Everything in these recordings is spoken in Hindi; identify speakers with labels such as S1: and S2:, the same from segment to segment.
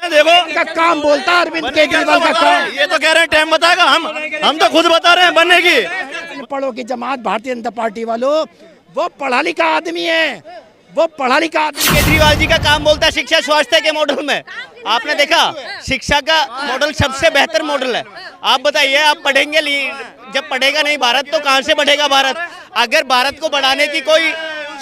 S1: देखो
S2: का काम बोलता है अरविंद केजरीवाल का काम।
S1: ये तो कह रहे हैं टाइम बताएगा, हम तो खुद बता रहे हैं बनने की।
S2: पढ़ो की जमात भारतीय जनता पार्टी वालों, वो पढ़ा लिखा आदमी है, वो पढ़ा लिखा आदमी।
S1: केजरीवाल जी का काम बोलता है शिक्षा स्वास्थ्य के मॉडल में। आपने देखा शिक्षा का मॉडल सबसे बेहतर मॉडल है। आप बताइए, आप पढ़ेंगे जब पढ़ेगा नहीं भारत तो कहां से बढ़ेगा भारत? अगर भारत को बढ़ाने की कोई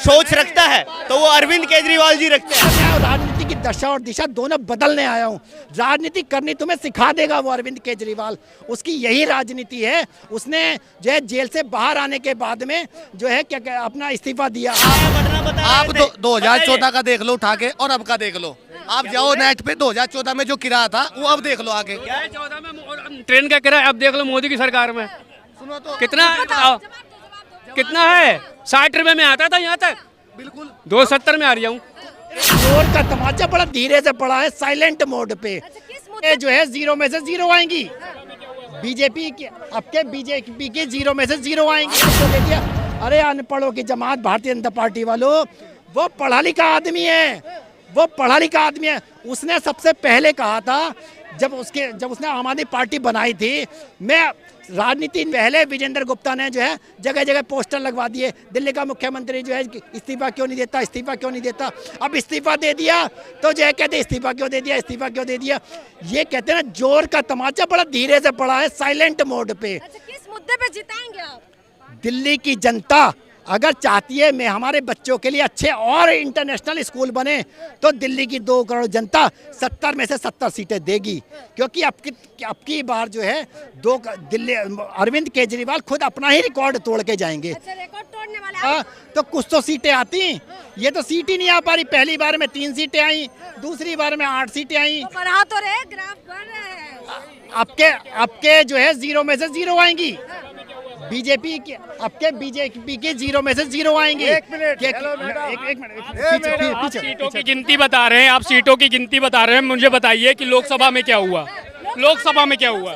S1: सोच रखता है तो वो अरविंद केजरीवाल जी रखते हैं।
S2: राजनीति की दशा और दिशा दोनों बदलने आया हूँ। राजनीति करनी तुम्हें सिखा देगा वो अरविंद केजरीवाल, उसकी यही राजनीति है। उसने जो है जेल से बाहर आने के बाद में जो है क्या अपना इस्तीफा दिया।
S3: आप 2014 का देख लो उठा के और अब का देख लो। आप जाओ नेट पे 2014 में जो किराया था वो अब देख लो आगे।
S4: 2014 में ट्रेन का किराया अब देख लो मोदी की सरकार में
S3: सुनो तो
S4: कितना है। 60 रुपए में आता था यहाँ तक,
S3: बिल्कुल
S4: 270 में आ रही हूँ।
S2: जोर का तमाचा बड़ा धीरे से पड़ा है, साइलेंट मोड पे। ये जो है 0 में से 0 आएंगी। बीजेपी के आपके बीजेपी के 0 में से 0 आएंगी। तो दे दिया। अरे अनपढ़ों की जमात भारतीय जनता पार्टी वालों, वो पढ़ा लिखा आदमी है, वो पढ़ा लिखा आदमी है। उसने सबसे पहले कहा था जब उसने आम आदमी पार्टी बनाई थी, मैं राजनीति पहले विजेंद्र गुप्ता ने जो है जगह जगह पोस्टर लगवा दिए, दिल्ली का मुख्यमंत्री जो है इस्तीफा क्यों नहीं देता, इस्तीफा क्यों नहीं देता। अब इस्तीफा दे दिया तो जो है कहते इस्तीफा क्यों दे दिया, इस्तीफा क्यों दे दिया। ये कहते हैं ना जोर का तमाचा बड़ा धीरे से पड़ा है, साइलेंट मोड पे।
S5: किस मुद्दे पे जिताएंगे आप?
S2: दिल्ली की जनता अगर चाहती है मैं हमारे बच्चों के लिए अच्छे और इंटरनेशनल स्कूल बने तो दिल्ली की 2 करोड़ जनता 70 में से 70 सीटें देगी। क्योंकि अब की बार जो है दिल्ली अरविंद केजरीवाल खुद अपना ही रिकॉर्ड तोड़ के जाएंगे।
S5: अच्छा, रिकॉर्ड तोड़ने वाले
S2: तो कुछ तो सीटें आती, ये तो सीट ही नहीं आ पा रही। पहली बार में 3 सीटें आई, दूसरी बार में 8 सीटें आई।
S5: तो बढ़ा तो रहे, ग्राफ बढ़ रहे हैं।
S2: आपके जो है 0 में से 0 आएंगी। बीजेपी के 0 में से 0 आएंगे। एक मिनट
S4: आप सीटों की गिनती बता रहे हैं, आप सीटों की गिनती बता रहे हैं। मुझे बताइए कि लोकसभा में क्या हुआ, लोकसभा में क्या हुआ?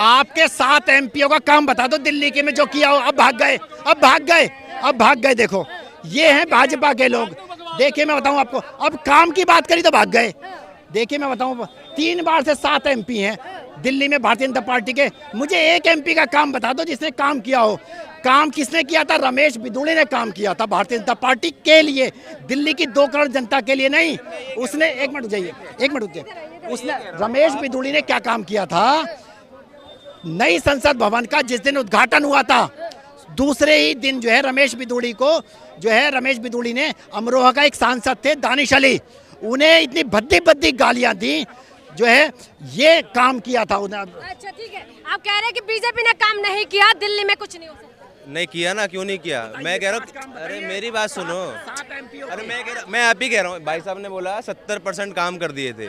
S2: आपके 7 एमपीओ का काम बता दो दिल्ली के में जो किया हो। अब भाग गए। देखो ये हैं भाजपा के लोग। देखिए मैं बताऊं आपको, अब काम की बात करी तो भाग गए। देखिए मैं बताऊं 3 बार से 7 एमपी हैं दिल्ली में भारतीय जनता पार्टी के। मुझे एक एमपी का काम बता दो जिसने काम किया हो। काम किसने किया था? रमेश बिदुड़ी ने काम किया था भारतीय जनता पार्टी के लिए, दिल्ली की 2 करोड़ जनता के लिए नहीं। उसने एक मिनट रुकिए। उसने रमेश बिदुड़ी ने क्या काम किया था? नई संसद भवन का जिस दिन उद्घाटन हुआ था, दूसरे ही दिन जो है रमेश बिदुड़ी ने अमरोहा का एक सांसद थे दानिश अली, उन्हें इतनी भद्दी गालियां दी जो है ये काम किया था उन्हें।
S5: अच्छा ठीक है, आप कह रहे हैं कि बीजेपी ने काम नहीं किया, दिल्ली में कुछ नहीं हो सकता।
S6: नहीं किया ना, क्यों नहीं किया? मैं कह रहा हूँ, अरे मेरी बात सुनो। अरे मैं आप ही कह रहा हूँ, भाई साहब ने बोला 70% काम कर दिए थे,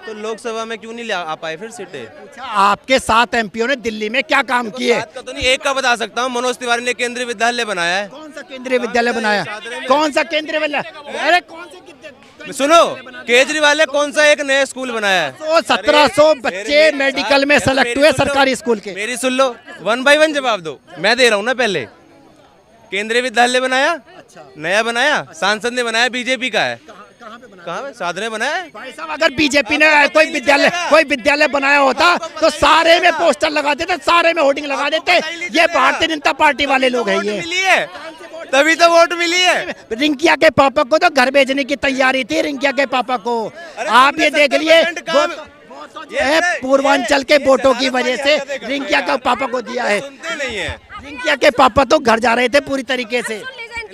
S6: तो लोकसभा में क्यों नहीं आ पाए फिर सीटें?
S2: आपके 7 एमपीओ ने दिल्ली में क्या काम किए?
S6: तो नहीं, एक का बता सकता हूँ। मनोज तिवारी ने केंद्रीय विद्यालय बनाया है।
S2: कौन सा केंद्रीय विद्यालय बनाया? कौन सा केंद्रीय विद्यालय? अरे कौन से
S6: सुनो, केजरीवाल ने कौन सा एक नया स्कूल बनाया है?
S2: 1700 बच्चे मेडिकल में सेलेक्ट हुए सरकारी स्कूल के।
S6: मेरी सुन लो, 1 बाय 1 जवाब दो। मैं दे रहा हूँ ना। पहले केंद्रीय विद्यालय बनाया, नया बनाया, सांसद ने बनाया, बीजेपी का है। कहाँ पे? साधने बनाया है।
S2: भाई साहब अगर बीजेपी ने कोई विद्यालय बनाया होता तो सारे में पोस्टर लगा देते, सारे में होर्डिंग लगा देते। ये भारतीय जनता पार्टी वाले लोग हैं। ये
S6: मिली है तभी तो वोट मिली है।
S2: रिंकिया के पापा को तो घर भेजने की तैयारी थी, रिंकिया के पापा को। आप ये देख लिए पूर्वांचल के वोटों की वजह से रिंकिया के पापा को दिया है।
S6: नहीं है,
S2: रिंकिया के पापा तो घर जा रहे थे पूरी तरीके से।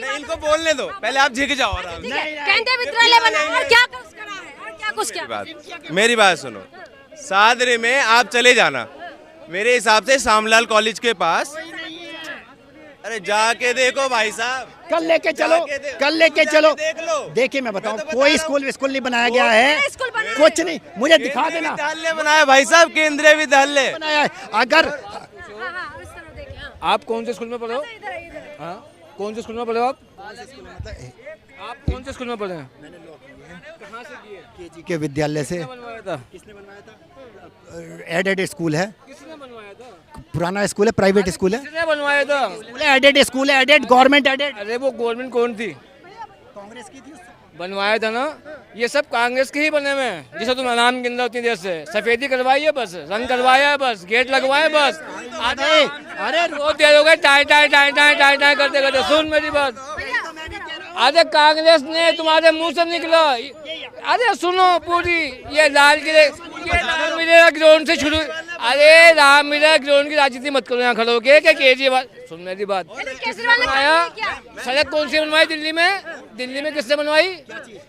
S6: इनको बोलने दो, पहले आप झिक जाओ।
S5: केंद्रीय विद्यालय बनाया और क्या कुछ करा है और क्या कुछ किया?
S6: मेरी बात सुनो, सादरे में आप चले जाना मेरे हिसाब से शामलाल कॉलेज के पास। अरे जाके देखो भाई साहब,
S2: कल लेके चलो,
S6: देख लो।
S2: देखिए मैं बताऊं, कोई स्कूल नहीं बनाया गया है, कुछ नहीं। मुझे दिखा देना।
S6: विद्यालय बनाया भाई साहब, केंद्रीय विद्यालय
S2: बनाया है। अगर
S4: आप कौन से स्कूल में पढ़े हो? कौन से स्कूल में पढ़े हो आप? कौन से स्कूल में पढ़े हैं? कहाँ से किए?
S2: केजी के विद्यालय से।
S4: किसने बनवाया था?
S2: एडेड स्कूल है।
S4: किसने बनवाया था?
S2: पुराना स्कूल है, प्राइवेट स्कूल है।
S4: किसने बनवाया था?
S2: एडेड स्कूल है, एडेड गवर्नमेंट एडेड।
S4: अरे वो गवर्नमेंट कौन थी?
S2: कांग्रेस की थी।
S4: बनवाया था ना, ये सब कांग्रेस के ही बने हुए हैं। जिसे तुम नाम गिन रहे हो उतनी देर से, सफेदी करवाई है बस, रंग करवाया है बस, गेट लगवाए बस। अरे रोज देर हो गए tie tie tie tie tie tie करते करते। सुन मेरी बात, अरे कांग्रेस ने तुम्हारे मुंह से निकला, अरे सुनो पूरी, ये लाल किले, ये रामलीला ग्राउंड से शुरू। अरे रामलीला ग्राउंड की राजनीति मत करो यहाँ खड़े होके कि केजरीवाल। सुन मेरी बात,
S5: केजरीवाल ने
S4: बनवाया
S5: काम नहीं किया।
S4: सड़क कौन सी बनवाई दिल्ली में? दिल्ली में किसने बनवाई?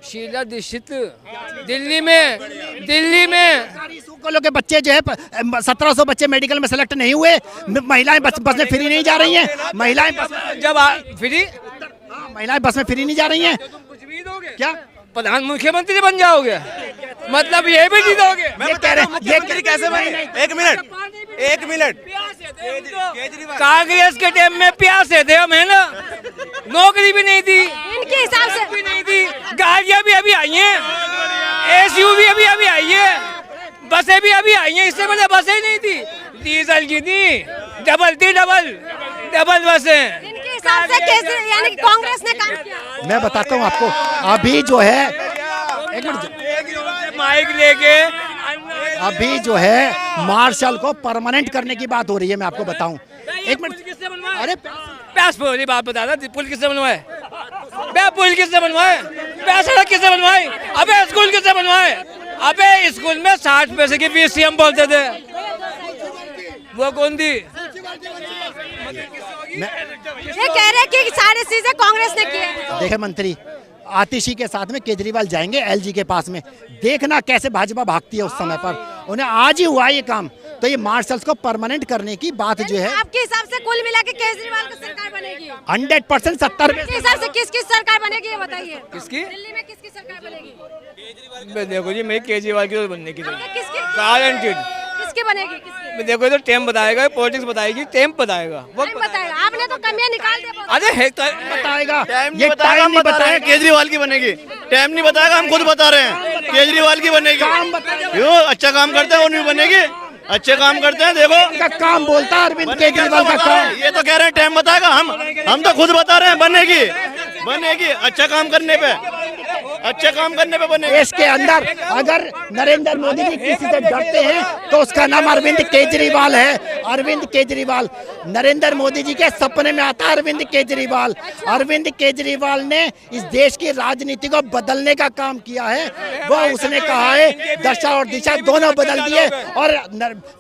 S4: शीला दीक्षित। दिल्ली में
S2: स्कूलों के बच्चे जो है 1700 बच्चे मेडिकल में सेलेक्ट नहीं हुए। महिलाएं बस में फ्री नहीं जा रही हैं। महिलाएं
S4: फ्री,
S2: महिलाएं बस में फ्री नहीं जा रही हैं।
S4: कुछ भी दोगे
S2: क्या
S4: प्रधान मुख्यमंत्री बन जाओगे? मतलब ये भी नहीं दोगे?
S2: ये कह रहे हैं, ये
S6: कैसे बने? एक मिनट केजरीवाल
S4: कांग्रेस के टाइम में प्यासे थे हम, है ना, नौकरी भी नहीं दी,
S5: इनके हिसाब से
S4: भी नहीं दी, गाड़ियां भी अभी आई हैं, एसयूवी अभी आई है, बसें भी अभी आई हैं, इससे पहले बसें नहीं थी, डीजल की थी, डबल बसें।
S5: इनके हिसाब से केजरी यानी कि कांग्रेस ने काम किया।
S2: मैं बताता हूँ आपको, अभी जो है एक मिनट,
S4: माइक लेके
S2: अभी जो है मार्शल को परमानेंट करने की बात हो रही है। मैं आपको बताऊं, एक मिनट,
S4: किसने बनवाया?
S2: अरे
S4: प्यास पूरी बात बता रहा, पुल किसने बनवाए? पुल किसने बनवाए? सड़क किसने बनवाई? अबे स्कूल किसने बनवाए? अबे स्कूल में 60 पैसे की फीस सीएम बोलते थे, वो कौन थी?
S5: ये कह रहे हैं कि सारी चीजें कांग्रेस ने की है।
S2: देखे मंत्री आतिशी के साथ में केजरीवाल जाएंगे एलजी के पास में, देखना कैसे भाजपा भागती है उस समय पर। उन्हें आज ही हुआ ये काम, तो ये मार्शल्स को परमानेंट करने की बात जो है
S5: आपके हिसाब से कुल मिला के केजरीवाल की सरकार बनेगी
S2: 100% 70
S5: आपके हिसाब से किसकी सरकार बनेगी ये बताइए।
S4: किसकी?
S5: दिल्ली में किसकी सरकार बनेगी?
S4: देखो जी, मैं केजरीवाल की बनने की
S5: किसकी
S4: गारंटीड।
S5: किसकी बनेगी? किसकी
S4: देखो ये तो टेम बताएगा, पॉलिटिक्स बताएगी, टेम बताएगा,
S5: नहीं बताएगा। आपने तो कमियां निकाल दिया।
S4: अरे है तो
S2: बताएगा,
S1: ये टाइम नहीं बताएगा केजरीवाल की बनेगी, टाइम नहीं बताएगा, हम खुद बता रहे हैं केजरीवाल की बनेगी। क्यों? अच्छा काम करते हैं, वो नहीं बनेगी। अच्छे काम करते हैं, देखो
S2: का काम बोलता है अरविंद केजरीवाल का काम।
S1: ये तो कह रहे हैं टाइम बताएगा, हम तो खुद बता रहे हैं बनेगी अच्छा काम करने पे, अच्छे काम करने पे बनेगी।
S2: देश के अंदर अगर नरेंद्र मोदी जी किसी से डरते हैं तो उसका नाम अरविंद केजरीवाल है। अरविंद केजरीवाल, नरेंद्र मोदी जी के सपने में आता है अरविंद केजरीवाल। अरविंद केजरीवाल ने इस देश की राजनीति को बदलने का काम किया है। वो उसने कहा है दशा और दिशा दोनों बदल दिए। और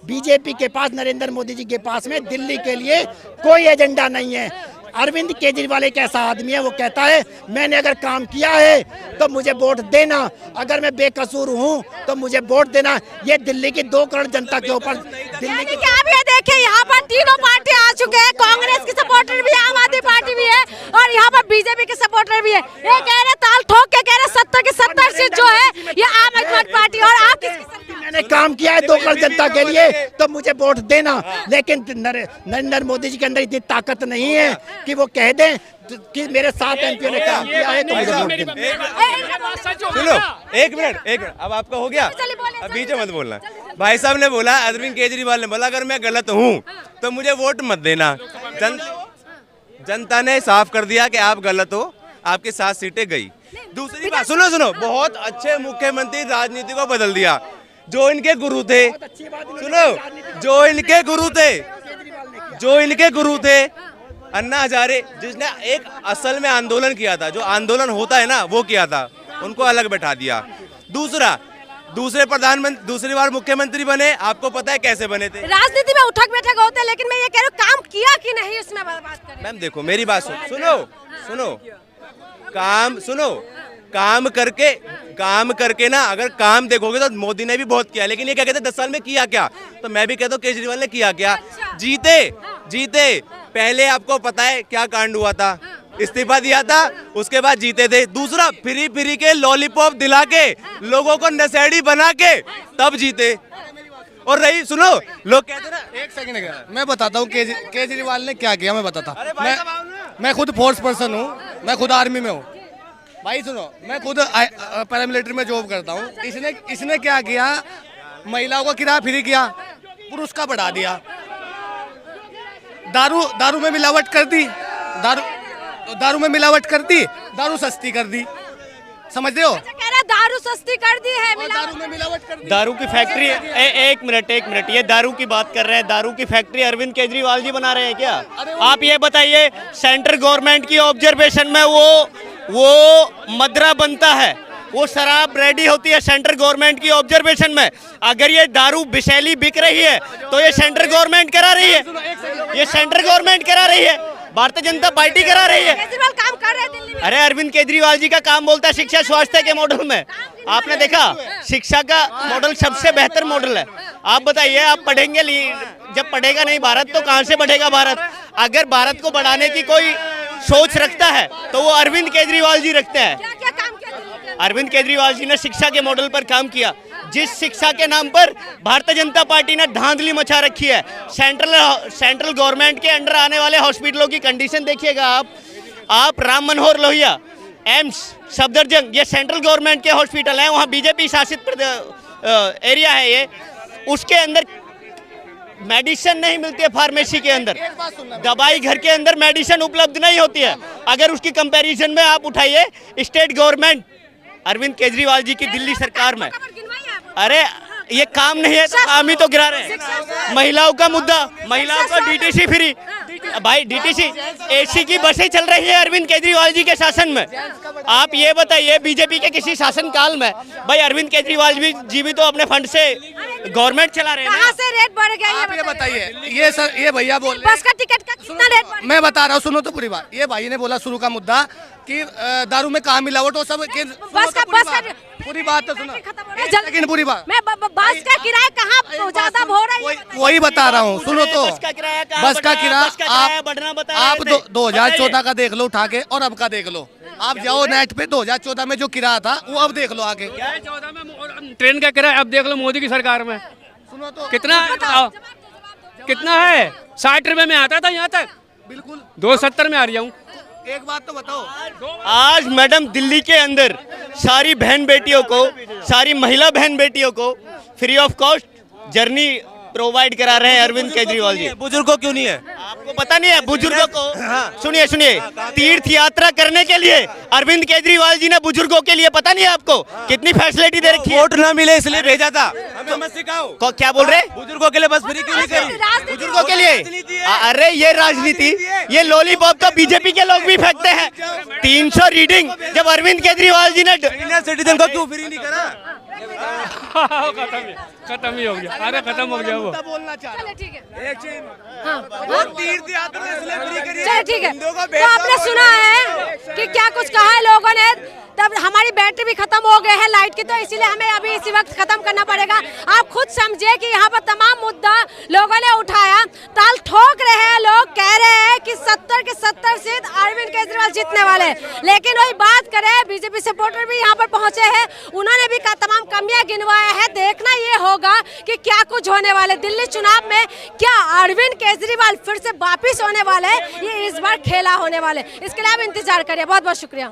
S2: बीजेपी के पास, नरेंद्र मोदी जी के पास में दिल्ली के लिए कोई एजेंडा नहीं है। अरविंद केजरीवाल एक ऐसा आदमी है, वो कहता है मैंने अगर काम किया है तो मुझे वोट देना, अगर मैं बेकसूर हूँ तो मुझे वोट देना। ये दिल्ली की 2 करोड़ जनता के ऊपर दिल्ली की
S5: आप ये देखिए, यहाँ पर तीनों पार्टी आ चुके हैं। कांग्रेस की सपोर्टर भी है, आम आदमी पार्टी भी है और यहाँ पर बीजेपी के सपोर्टर भी है। ये कह रहे ताल ठोक के कह रहे 70 की 70 सीट जो है ये आम आदमी पार्टी। और आप
S2: मैंने काम किया है 2 करोड़ जनता के लिए तो मुझे वोट देना। लेकिन नरेंद्र मोदी जी के अंदर इतनी ताकत नहीं है कि वो कह दें कि मेरे 7 एमपी ने काम किया है तो मुझे वोट देना।
S6: सुनो, एक मिनट, अब आपका हो गया, अब बीच में मत बोलना। भाई साहब ने बोला, अरविंद केजरीवाल ने बोला अगर मैं गलत हूँ तो मुझे वोट मत देना। जनता ने साफ कर दिया कि आप गलत हो, आपकी 7 सीटें गई। दूसरी बात सुनो, बहुत अच्छे मुख्यमंत्री राजनीति को बदल दिया। जो इनके गुरु थे, सुनो, जो इनके गुरु थे अन्ना हजारे, जिसने एक असल में आंदोलन किया था, जो आंदोलन होता है ना वो किया था, उनको अलग बैठा दिया। दूसरी बार मुख्यमंत्री बने, आपको पता है कैसे बने थे?
S5: राजनीति में उठक बैठक होते हैं, लेकिन मैं ये कह रही हूँ काम किया कि नहीं उसमें बात करें।
S6: मैम देखो मेरी बात सुनो, काम करके ना, अगर काम देखोगे तो मोदी ने भी बहुत किया, लेकिन ये क्या कहते हैं 10 साल में किया क्या? तो मैं भी कहता हूँ केजरीवाल ने किया क्या? जीते पहले आपको पता है क्या कांड हुआ था? इस्तीफा दिया था, उसके बाद जीते थे। दूसरा, फ्री के लॉलीपॉप दिला के लोगों को नशेड़ी बना के तब जीते। और रही सुनो, लोग कहते हैं ना,
S3: एक सेकंड मैं बताता हूँ केजरीवाल ने क्या किया। मैं बताता, मैं खुद फोर्स पर्सन हूँ, मैं खुद आर्मी में हूँ। भाई सुनो, मैं खुद पैरामिलिट्री में जॉब करता हूँ। इसने क्या किया? महिलाओं को किराया फ्री किया, पुरुष का बढ़ा दिया। दारू में मिलावट कर दी, दारू सस्ती कर दी। समझ रहे हो?
S5: अच्छा, कह रहे दारू सस्ती कर दी है,
S3: दारू में मिलावट कर दी।
S1: दारू की फैक्ट्री एक मिनट, ये दारू की बात कर रहे हैं, दारू की फैक्ट्री अरविंद केजरीवाल जी बना रहे हैं क्या? आप ये बताइए, सेंट्रल गवर्नमेंट की ऑब्जर्वेशन में वो मदरा बनता है, वो शराब रेडी होती है सेंट्रल गवर्नमेंट की ऑब्जर्वेशन में। अगर ये दारू बिशैली बिक रही है तो ये सेंट्रल गवर्नमेंट करा रही है, ये सेंट्रल गवर्नमेंट करा रही है, भारतीय जनता पार्टी करा रही है।
S5: केजरीवाल काम कर रहे हैं दिल्ली में।
S1: अरे अरविंद केजरीवाल जी का काम बोलता है शिक्षा स्वास्थ्य के मॉडल में। आपने देखा शिक्षा का मॉडल सबसे बेहतर मॉडल है। आप बताइए, आप पढ़ेंगे, जब पढ़ेगा नहीं भारत तो कहां से बढ़ेगा भारत? अगर भारत को बढ़ाने की कोई सोच रखता है तो वो अरविंद केजरीवाल जी रखते हैं।
S5: क्या क्या काम किया दिल्ली के अंदर?
S1: अरविंद केजरीवाल जी ने शिक्षा के मॉडल पर काम किया, जिस शिक्षा के नाम पर भारतीय जनता पार्टी ने धांधली मचा रखी है। सेंट्रल गवर्नमेंट के अंडर आने वाले हॉस्पिटलों की कंडीशन देखिएगा आप राम मनोहर लोहिया, एम्स, सफदरजंग, ये सेंट्रल गवर्नमेंट के हॉस्पिटल हैं, वहाँ बीजेपी शासित एरिया है ये, उसके अंदर मेडिसिन नहीं मिलती है। फार्मेसी के अंदर दवाई घर के अंदर मेडिसिन उपलब्ध नहीं होती है। अगर उसकी कंपैरिजन में आप उठाइए स्टेट गवर्नमेंट अरविंद केजरीवाल जी की दिल्ली सरकार में, अरे ये काम नहीं है तो काम ही तो गिरा रहे हैं। महिलाओं का मुद्दा, महिलाओं को डीटीसी फ्री, भाई डीटीसी एसी की बसें चल रही है अरविंद केजरीवाल जी के शासन में। आप ये बताइए बीजेपी के किसी शासन काल में भाई अरविंद केजरीवाल जी भी तो अपने फंड से गवर्नमेंट चला रहे हैं।
S5: कहाँ से रेट बढ़ गया
S3: आप ये बताइए, ये सर, ये भैया बोल
S5: बस का टिकट का कितना रेट बढ़
S3: मैं बता रहा हूँ, सुनो तो पूरी बात। ये भाई ने बोला शुरू का मुद्दा कि दारू में कहाँ मिलावट हो, सब पूरी बात तो सुनो, लेकिन पूरी बात
S5: मैं बस का किराया कहाँ ज्यादा हो रहा है?
S3: वही बता रहा हूँ, सुनो तो।
S1: बस का किराया बढ़ना बताया
S3: आप 2014 का देख लो उठा के और अब का देख लो। आप जाओ नेट पे 2014 में जो किराया था वो अब देख लो आगे।
S4: 2014 में ट्रेन का किराया अब देख लो मोदी की सरकार में
S3: सुनो तो
S4: कितना कितना है। 60 रुपए में आता था यहाँ तक,
S3: बिल्कुल
S4: 270 में आ रहा हूँ।
S3: एक बात तो बताओ,
S1: आज मैडम दिल्ली के अंदर सारी बहन बेटियों को, सारी महिला बहन बेटियों को free of cost journey provide करा रहे हैं अरविंद केजरीवाल जी।
S6: बुजुर्गों क्यों नहीं है?
S1: आपको पता नहीं है बुजुर्गों को? सुनिए तीर्थ यात्रा करने के लिए अरविंद केजरीवाल जी ने बुजुर्गों के लिए पता नहीं है आपको कितनी फैसिलिटी दे रखी है?
S6: वोट ना मिले इसलिए भेजा था। हमें मत सिखाओ।
S1: क्या बोल रहे?
S6: बुजुर्गों के लिए बस फ्री क्यों नहीं करी?
S1: बुजुर्गों के लिए? अरे ये राजनीति, ये लॉलीपॉप तो बीजेपी के लोग भी फेंकते हैं। 300 रीडिंग जब अरविंद केजरीवाल जी ने
S6: सीनियर सिटीजन को क्यों फ्री नहीं करा?
S4: खत्म ही हो गया, अरे खत्म हो गया वो।
S3: बोलना चाह रहा हूँ।
S5: ठीक है,
S6: एक चीज,
S5: हाँ
S6: तीर्थ यात्रा इसलिए फ्री करी है।
S5: चलो ठीक है। तो आपने सुना है कि क्या कुछ कहा है लोगों ने, तब हमारी बैटरी भी खत्म हो गए हैं लाइट की, तो इसीलिए हमें अभी इसी वक्त खत्म करना पड़ेगा। आप खुद समझे कि यहाँ पर तमाम मुद्दा लोगों ने उठाया, ताल ठोक रहे हैं लोग, कह रहे हैं कि 70 के 70 सीट अरविंद केजरीवाल जीतने वाले। लेकिन वही बात करें, बीजेपी सपोर्टर भी यहाँ पर पहुंचे हैं, उन्होंने भी तमाम कमियां गिनवाया है। देखना ये होगा कि क्या कुछ होने वाले दिल्ली चुनाव में, क्या अरविंद केजरीवाल फिर से वापिस होने वाले, ये इस बार खेला होने वाले। इसके लिए आप इंतजार करिए। बहुत बहुत शुक्रिया।